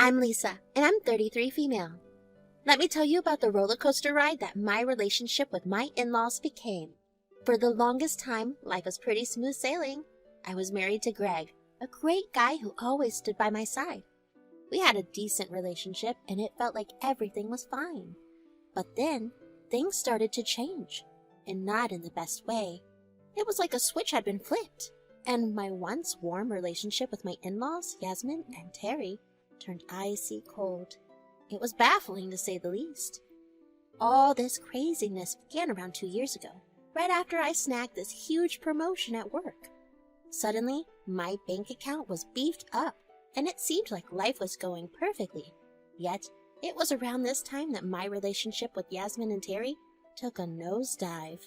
I'm Lisa, and I'm 33 female. Let me tell you about the roller coaster ride that my relationship with my in-laws became. For the longest time, life was pretty smooth sailing. I was married to Greg, a great guy who always stood by my side. We had a decent relationship, and it felt like everything was fine. But then, things started to change, and not in the best way. It was like a switch had been flipped, and my once warm relationship with my in-laws, Yasmin and Terry, turned icy cold. It was baffling to say the least. All this craziness began around 2 years ago, right after I snagged this huge promotion at work. Suddenly, my bank account was beefed up, and it seemed like life was going perfectly. Yet, it was around this time that my relationship with Yasmin and Terry took a nosedive.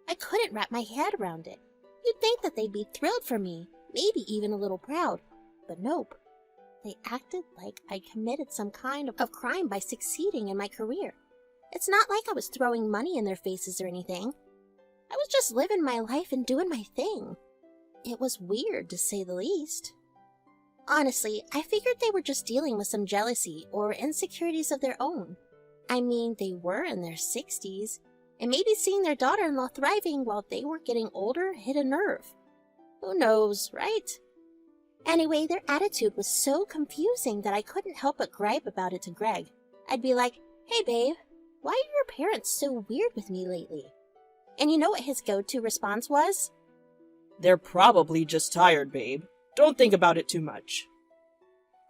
I couldn't wrap my head around it. You'd think that they'd be thrilled for me, maybe even a little proud, but nope. They acted like I committed some kind of crime by succeeding in my career. It's not like I was throwing money in their faces or anything. I was just living my life and doing my thing. It was weird, to say the least. Honestly, I figured they were just dealing with some jealousy or insecurities of their own. I mean, they were in their 60s, and maybe seeing their daughter-in-law thriving while they were getting older hit a nerve. Who knows, right? Anyway, their attitude was so confusing that I couldn't help but gripe about it to Greg. I'd be like, "Hey babe, why are your parents so weird with me lately?" And you know what his go-to response was? "They're probably just tired, babe. Don't think about it too much."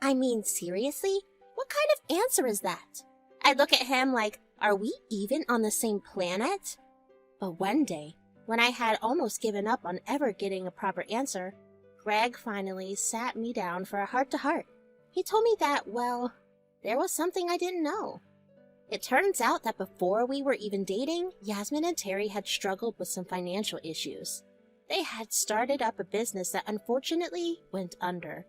I mean, seriously? What kind of answer is that? I'd look at him like, are we even on the same planet? But one day, when I had almost given up on ever getting a proper answer, Greg finally sat me down for a heart-to-heart. He told me that, well, there was something I didn't know. It turns out that before we were even dating, Yasmin and Terry had struggled with some financial issues. They had started up a business that unfortunately went under.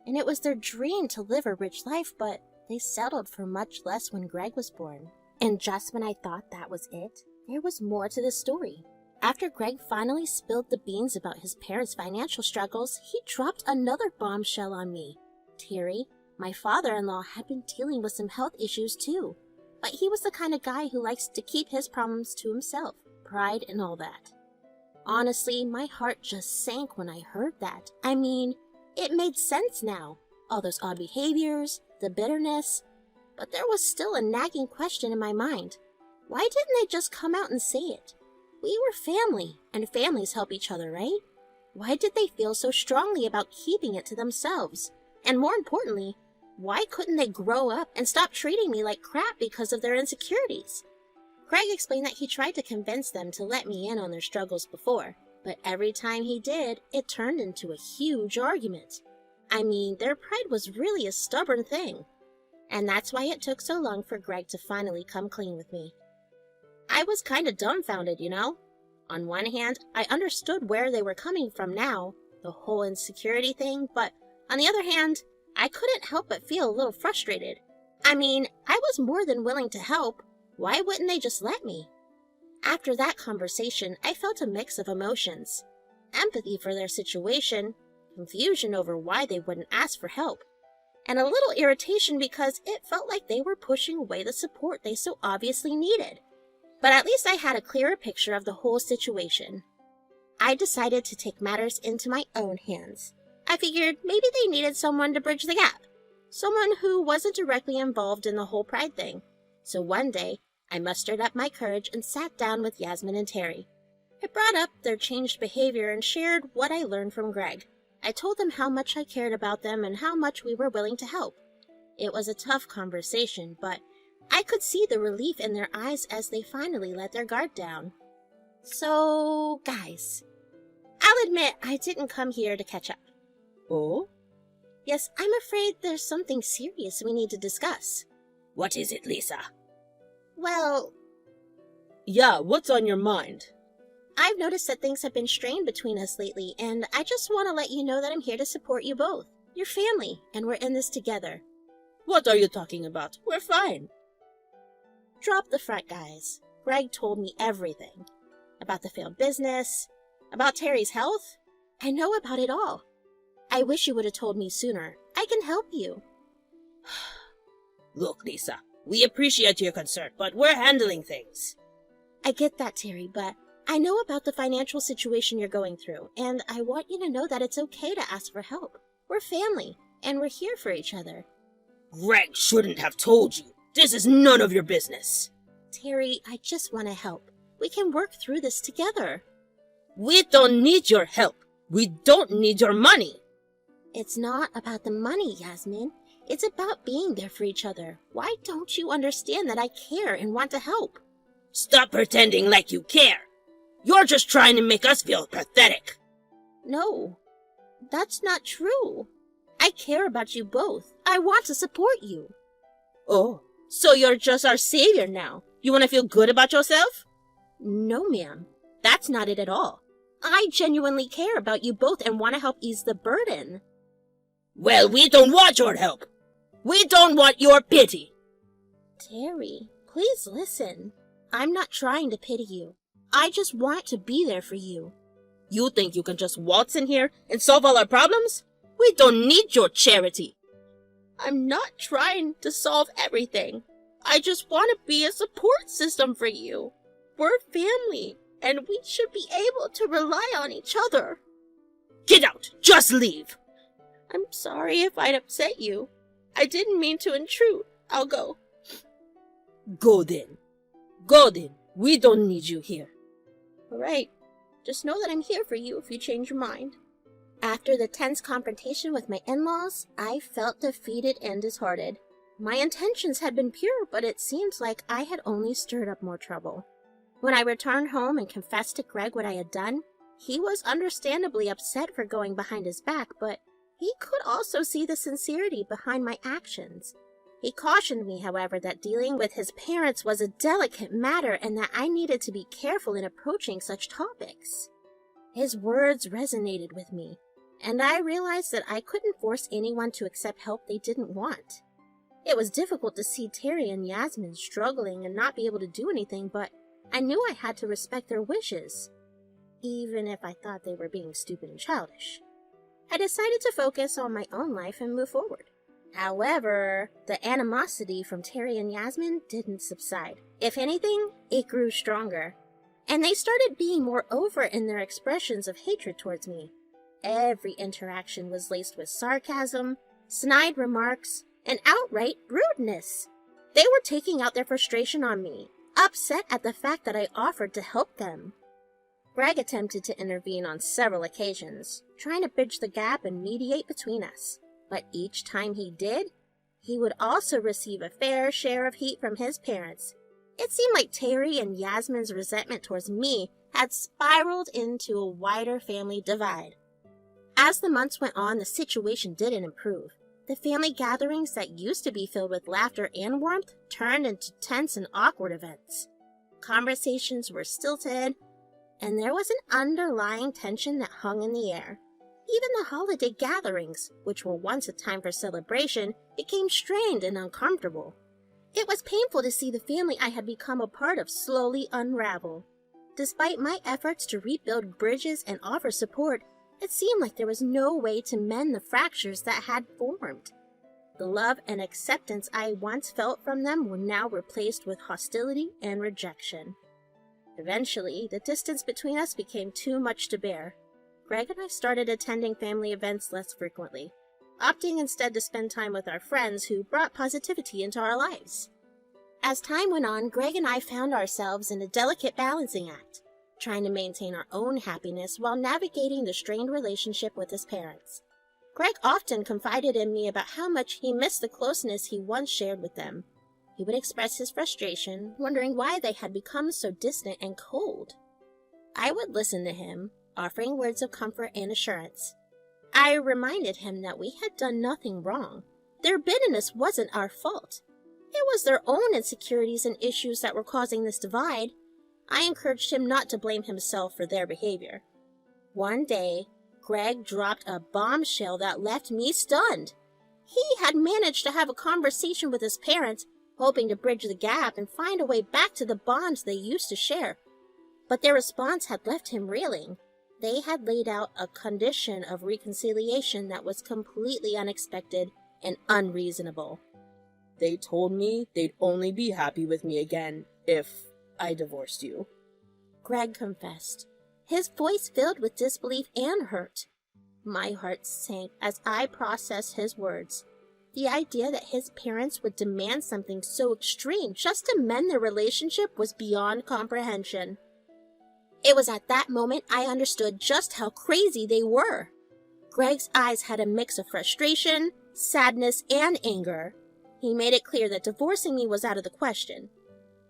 And it was their dream to live a rich life, but they settled for much less when Greg was born. And just when I thought that was it, there was more to the story. After Greg finally spilled the beans about his parents' financial struggles, he dropped another bombshell on me. Terry, my father-in-law, had been dealing with some health issues too, but he was the kind of guy who likes to keep his problems to himself, pride and all that. Honestly, my heart just sank when I heard that. I mean, it made sense now. All those odd behaviors, the bitterness, but there was still a nagging question in my mind. Why didn't they just come out and say it? We were family, and families help each other, right? Why did they feel so strongly about keeping it to themselves? And more importantly, why couldn't they grow up and stop treating me like crap because of their insecurities? Greg explained that he tried to convince them to let me in on their struggles before, but every time he did, it turned into a huge argument. I mean, their pride was really a stubborn thing. And that's why it took so long for Greg to finally come clean with me. I was kind of dumbfounded, you know? On one hand, I understood where they were coming from now, the whole insecurity thing, but on the other hand, I couldn't help but feel a little frustrated. I mean, I was more than willing to help. Why wouldn't they just let me? After that conversation, I felt a mix of emotions. Empathy for their situation, confusion over why they wouldn't ask for help, and a little irritation because it felt like they were pushing away the support they so obviously needed. But at least I had a clearer picture of the whole situation. I decided to take matters into my own hands. I figured maybe they needed someone to bridge the gap, someone who wasn't directly involved in the whole pride thing. So one day, I mustered up my courage and sat down with Yasmin and Terry. I brought up their changed behavior and shared what I learned from Greg. I told them how much I cared about them and how much we were willing to help. It was a tough conversation, but I could see the relief in their eyes as they finally let their guard down. So, guys, I'll admit I didn't come here to catch up. Oh? Yes, I'm afraid there's something serious we need to discuss. What is it, Lisa? Well, Yeah, what's on your mind? I've noticed that things have been strained between us lately, and I just want to let you know that I'm here to support you both. You're family, and we're in this together. What are you talking about? We're fine. Drop the front, guys. Greg told me everything. About the failed business, about Terry's health. I know about it all. I wish you would have told me sooner. I can help you. Look, Lisa, we appreciate your concern, but we're handling things. I get that, Terry, but I know about the financial situation you're going through, and I want you to know that it's okay to ask for help. We're family, and we're here for each other. Greg shouldn't have told you. This is none of your business. Terry, I just want to help. We can work through this together. We don't need your help. We don't need your money. It's not about the money, Yasmin. It's about being there for each other. Why don't you understand that I care and want to help? Stop pretending like you care. You're just trying to make us feel pathetic. No, that's not true. I care about you both. I want to support you. Oh, so you're just our savior now. You want to feel good about yourself? No, ma'am. That's not it at all. I genuinely care about you both and want to help ease the burden. Well, we don't want your help. We don't want your pity. Terry, please listen. I'm not trying to pity you. I just want to be there for you. You think you can just waltz in here and solve all our problems? We don't need your charity. I'm not trying to solve everything. I just want to be a support system for you. We're family, and we should be able to rely on each other. Get out! Just leave! I'm sorry if I'd upset you. I didn't mean to intrude. I'll go. Go then. Go then. We don't need you here. All right. Just know that I'm here for you if you change your mind. After the tense confrontation with my in-laws, I felt defeated and disheartened. My intentions had been pure, but it seemed like I had only stirred up more trouble. When I returned home and confessed to Greg what I had done, he was understandably upset for going behind his back, but he could also see the sincerity behind my actions. He cautioned me, however, that dealing with his parents was a delicate matter and that I needed to be careful in approaching such topics. His words resonated with me, and I realized that I couldn't force anyone to accept help they didn't want. It was difficult to see Terry and Yasmin struggling and not be able to do anything, but I knew I had to respect their wishes, even if I thought they were being stupid and childish. I decided to focus on my own life and move forward. However, the animosity from Terry and Yasmin didn't subside. If anything, it grew stronger, and they started being more overt in their expressions of hatred towards me. Every interaction was laced with sarcasm, snide remarks, and outright rudeness. They were taking out their frustration on me, upset at the fact that I offered to help them. Greg attempted to intervene on several occasions, trying to bridge the gap and mediate between us. But each time he did, he would also receive a fair share of heat from his parents. It seemed like Terry and Yasmin's resentment towards me had spiraled into a wider family divide. As the months went on, the situation didn't improve. The family gatherings that used to be filled with laughter and warmth turned into tense and awkward events. Conversations were stilted, and there was an underlying tension that hung in the air. Even the holiday gatherings, which were once a time for celebration, became strained and uncomfortable. It was painful to see the family I had become a part of slowly unravel. Despite my efforts to rebuild bridges and offer support, it seemed like there was no way to mend the fractures that had formed. The love and acceptance I once felt from them were now replaced with hostility and rejection. Eventually, the distance between us became too much to bear. Greg and I started attending family events less frequently, opting instead to spend time with our friends who brought positivity into our lives. As time went on, Greg and I found ourselves in a delicate balancing act, trying to maintain our own happiness while navigating the strained relationship with his parents. Greg often confided in me about how much he missed the closeness he once shared with them. He would express his frustration, wondering why they had become so distant and cold. I would listen to him, offering words of comfort and assurance. I reminded him that we had done nothing wrong. Their bitterness wasn't our fault. It was their own insecurities and issues that were causing this divide. I encouraged him not to blame himself for their behavior. One day, Greg dropped a bombshell that left me stunned. He had managed to have a conversation with his parents, hoping to bridge the gap and find a way back to the bonds they used to share. But their response had left him reeling. They had laid out a condition of reconciliation that was completely unexpected and unreasonable. They told me they'd only be happy with me again if I divorced you. Greg confessed, his voice filled with disbelief and hurt. My heart sank as I processed his words. The idea that his parents would demand something so extreme just to mend their relationship was beyond comprehension. It was at that moment I understood just how crazy they were. Greg's eyes had a mix of frustration, sadness, and anger. He made it clear that divorcing me was out of the question.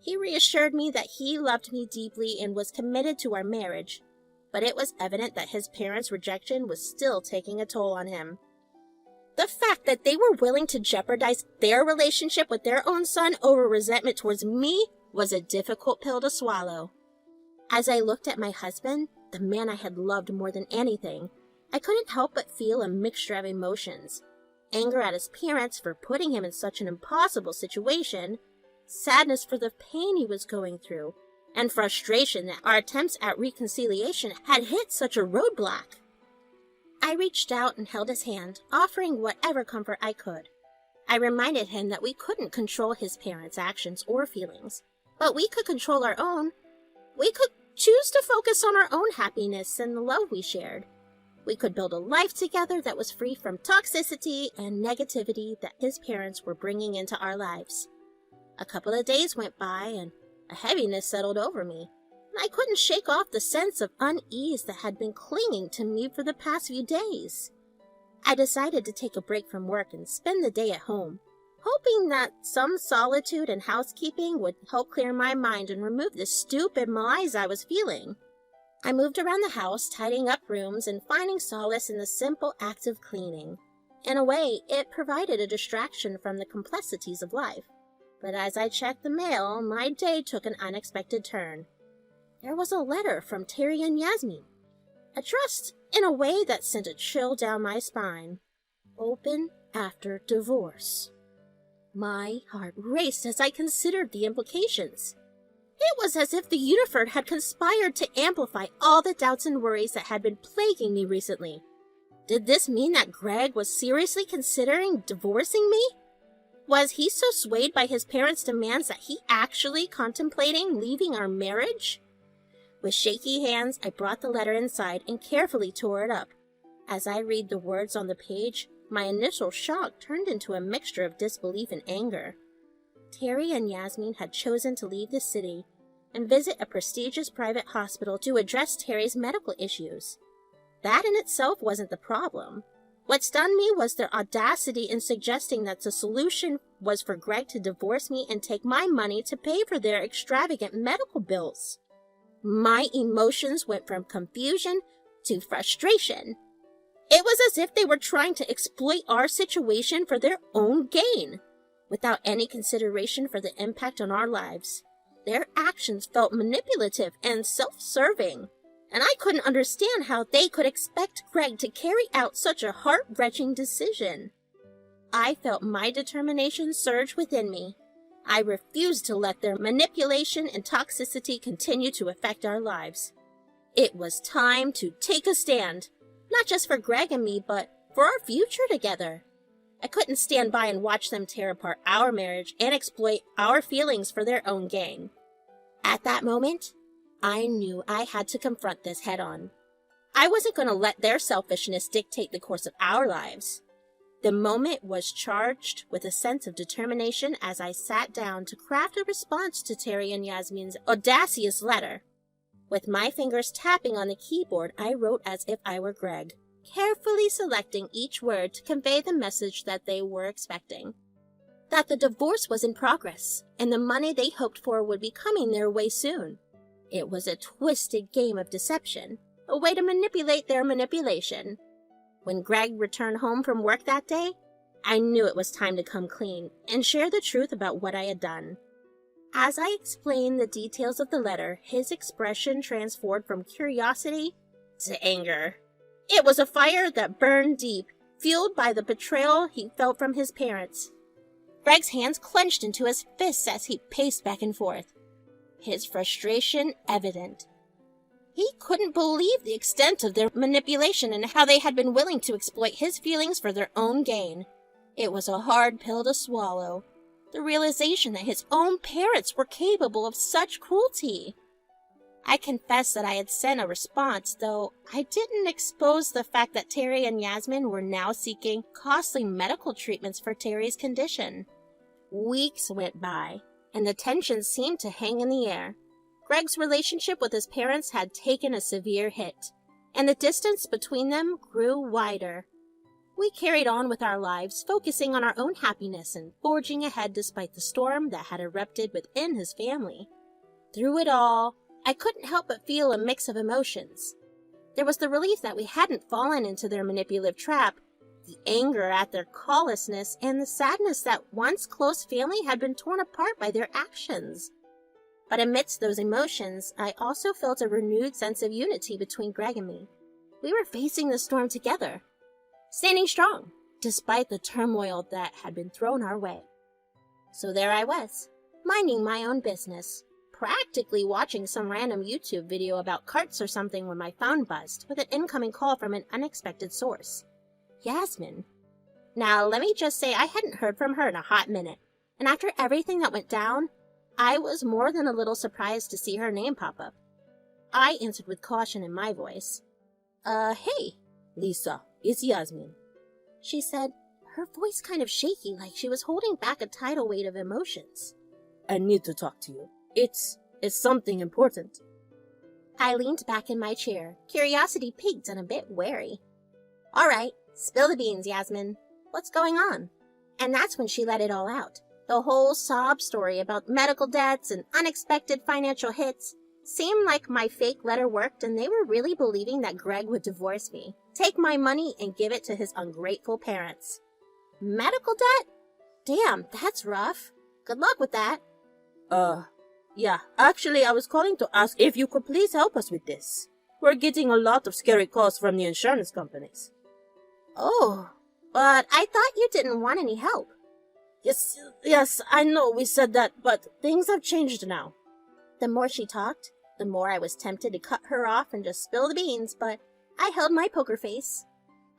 He reassured me that he loved me deeply and was committed to our marriage, but it was evident that his parents' rejection was still taking a toll on him. The fact that they were willing to jeopardize their relationship with their own son over resentment towards me was a difficult pill to swallow. As I looked at my husband, the man I had loved more than anything, I couldn't help but feel a mixture of emotions. Anger at his parents for putting him in such an impossible situation, sadness for the pain he was going through, and frustration that our attempts at reconciliation had hit such a roadblock. I reached out and held his hand, offering whatever comfort I could. I reminded him that we couldn't control his parents' actions or feelings, but we could control our own. We could choose to focus on our own happiness and the love we shared. We could build a life together that was free from toxicity and negativity that his parents were bringing into our lives. A couple of days went by and a heaviness settled over me, and I couldn't shake off the sense of unease that had been clinging to me for the past few days. I decided to take a break from work and spend the day at home, hoping that some solitude and housekeeping would help clear my mind and remove the stupid malaise I was feeling. I moved around the house, tidying up rooms and finding solace in the simple act of cleaning. In a way, it provided a distraction from the complexities of life. But as I checked the mail, my day took an unexpected turn. There was a letter from Terry and Yasmin, addressed in a way that sent a chill down my spine. Open after divorce. My heart raced as I considered the implications. It was as if the universe had conspired to amplify all the doubts and worries that had been plaguing me recently. Did this mean that Greg was seriously considering divorcing me? Was he so swayed by his parents' demands that he actually contemplating leaving our marriage? With shaky hands, I brought the letter inside and carefully tore it up. As I read the words on the page, my initial shock turned into a mixture of disbelief and anger. Terry and Yasmin had chosen to leave the city and visit a prestigious private hospital to address Terry's medical issues. That in itself wasn't the problem. What stunned me was their audacity in suggesting that the solution was for Greg to divorce me and take my money to pay for their extravagant medical bills. My emotions went from confusion to frustration. It was as if they were trying to exploit our situation for their own gain, without any consideration for the impact on our lives. Their actions felt manipulative and self-serving, and I couldn't understand how they could expect Greg to carry out such a heart-wrenching decision. I felt my determination surge within me. I refused to let their manipulation and toxicity continue to affect our lives. It was time to take a stand, not just for Greg and me, but for our future together. I couldn't stand by and watch them tear apart our marriage and exploit our feelings for their own gain. At that moment, I knew I had to confront this head on. I wasn't going to let their selfishness dictate the course of our lives. The moment was charged with a sense of determination as I sat down to craft a response to Terry and Yasmin's audacious letter. With my fingers tapping on the keyboard, I wrote as if I were Greg, carefully selecting each word to convey the message that they were expecting. That the divorce was in progress, and the money they hoped for would be coming their way soon. It was a twisted game of deception, a way to manipulate their manipulation. When Greg returned home from work that day, I knew it was time to come clean and share the truth about what I had done. As I explained the details of the letter, his expression transformed from curiosity to anger. It was a fire that burned deep, fueled by the betrayal he felt from his parents. Greg's hands clenched into his fists as he paced back and forth, his frustration evident. He couldn't believe the extent of their manipulation and how they had been willing to exploit his feelings for their own gain. It was a hard pill to swallow, The realization that his own parents were capable of such cruelty. I confess that I had sent a response, though I didn't expose the fact that Terry and Yasmin were now seeking costly medical treatments for Terry's condition. Weeks went by, and the tension seemed to hang in the air. Greg's relationship with his parents had taken a severe hit, and the distance between them grew wider. We carried on with our lives, focusing on our own happiness and forging ahead despite the storm that had erupted within his family. Through it all, I couldn't help but feel a mix of emotions. There was the relief that we hadn't fallen into their manipulative trap, the anger at their callousness, and the sadness that once close family had been torn apart by their actions. But amidst those emotions, I also felt a renewed sense of unity between Greg and me. We were facing the storm together, standing strong, despite the turmoil that had been thrown our way. So there I was, minding my own business, practically watching some random YouTube video about carts or something when my phone buzzed with an incoming call from an unexpected source. Yasmin. Now, let me just say I hadn't heard from her in a hot minute, and after everything that went down, I was more than a little surprised to see her name pop up. I answered with caution in my voice. Hey. Lisa, it's Yasmin. She said, her voice kind of shaky like she was holding back a tidal weight of emotions. I need to talk to you. It's something important. I leaned back in my chair, curiosity piqued and a bit wary. All right, spill the beans, Yasmin. What's going on? And that's when she let it all out. The whole sob story about medical debts and unexpected financial hits. Seemed like my fake letter worked and they were really believing that Greg would divorce me, take my money and give it to his ungrateful parents. Medical debt? Damn, that's rough. Good luck with that. Yeah, actually I was calling to ask if you could please help us with this. We're getting a lot of scary calls from the insurance companies. Oh, but I thought you didn't want any help. Yes, I know we said that, but things have changed now. The more she talked, the more I was tempted to cut her off and just spill the beans, but I held my poker face.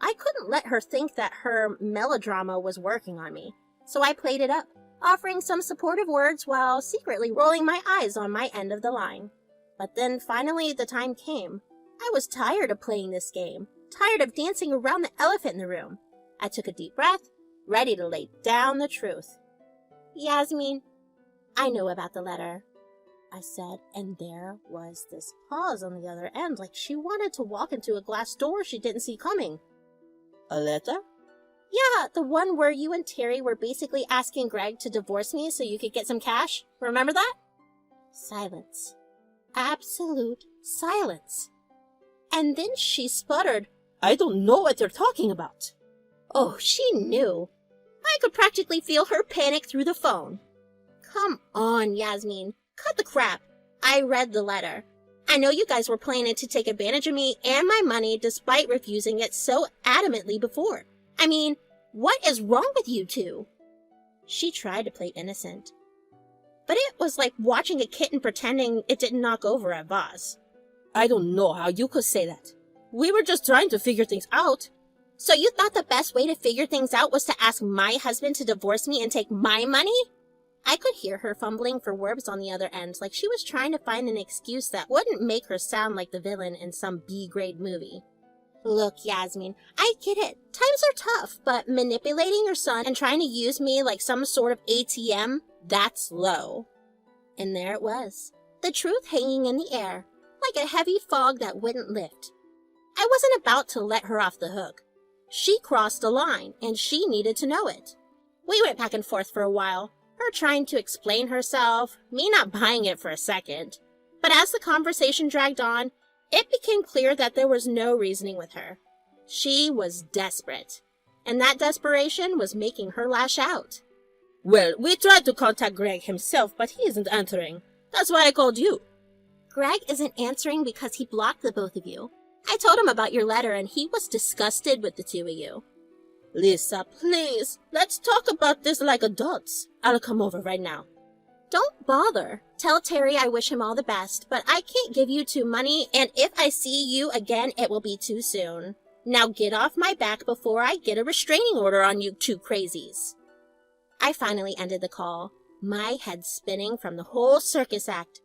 I couldn't let her think that her melodrama was working on me, so I played it up, offering some supportive words while secretly rolling my eyes on my end of the line. But then finally the time came. I was tired of playing this game, tired of dancing around the elephant in the room. I took a deep breath, ready to lay down the truth. Yasmin, I know about the letter, I said, and there was this pause on the other end, like she wanted to walk into a glass door she didn't see coming. A letter? Yeah, the one where you and Terry were basically asking Greg to divorce me so you could get some cash. Remember that? Silence. Absolute silence. And then she sputtered, I don't know what you're talking about. Oh, she knew. I could practically feel her panic through the phone. Come on, Yasmin. Cut the crap. I read the letter. I know you guys were planning to take advantage of me and my money despite refusing it so adamantly before. I mean, what is wrong with you two? She tried to play innocent. But it was like watching a kitten pretending it didn't knock over a vase. I don't know how you could say that. We were just trying to figure things out. So you thought the best way to figure things out was to ask my husband to divorce me and take my money? I could hear her fumbling for words on the other end, like she was trying to find an excuse that wouldn't make her sound like the villain in some B-grade movie. Look, Yasmin, I get it. Times are tough, but manipulating your son and trying to use me like some sort of ATM, that's low. And there it was, the truth hanging in the air, like a heavy fog that wouldn't lift. I wasn't about to let her off the hook. She crossed a line, and she needed to know it. We went back and forth for a while, her trying to explain herself, me not buying it for a second. But as the conversation dragged on, it became clear that there was no reasoning with her. She was desperate, and that desperation was making her lash out. Well, we tried to contact Greg himself, but he isn't answering. That's why I called you. Greg isn't answering because he blocked the both of you. I told him about your letter, and he was disgusted with the two of you. Lisa, please, let's talk about this like adults. I'll come over right now. Don't bother. Tell Terry I wish him all the best, but I can't give you two money, and if I see you again, it will be too soon. Now get off my back before I get a restraining order on you two crazies. I finally ended the call, my head spinning from the whole circus act.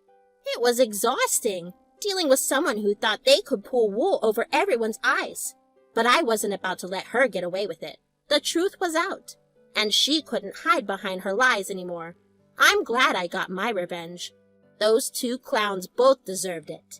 It was exhausting, dealing with someone who thought they could pull wool over everyone's eyes. But I wasn't about to let her get away with it. The truth was out, and she couldn't hide behind her lies anymore. I'm glad I got my revenge. Those two clowns both deserved it.